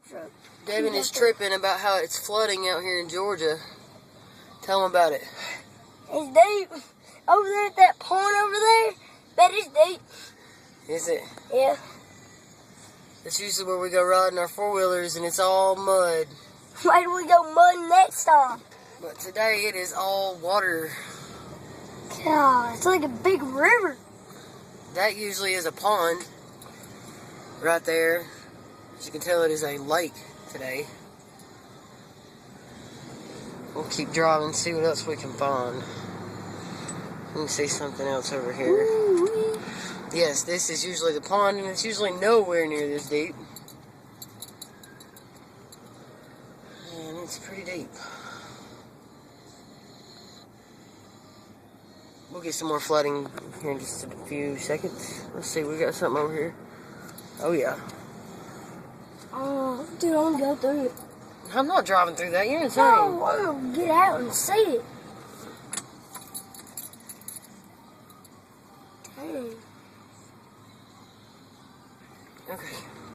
truck. Devin is tripping about how it's flooding out here in Georgia. Tell him about it. It's deep. Over there at that pond over there, bet it's deep. Is it? Yeah. That's usually where we go riding our four-wheelers, and it's all mud. Why do we go mud next time? But today it is all water. God, it's like a big river. That usually is a pond right there. As you can tell, it is a lake today. We'll keep driving, see what else we can find. Let me see something else over here. Ooh-wee. Yes, this is usually the pond, and it's usually nowhere near this deep. And it's pretty deep. We'll get some more flooding here in just a few seconds. Let's see, we got something over here. Oh, yeah. Oh, dude, I want to go through it. I'm not driving through that. You're insane. No, I want to get out and see it. Dang. Okay.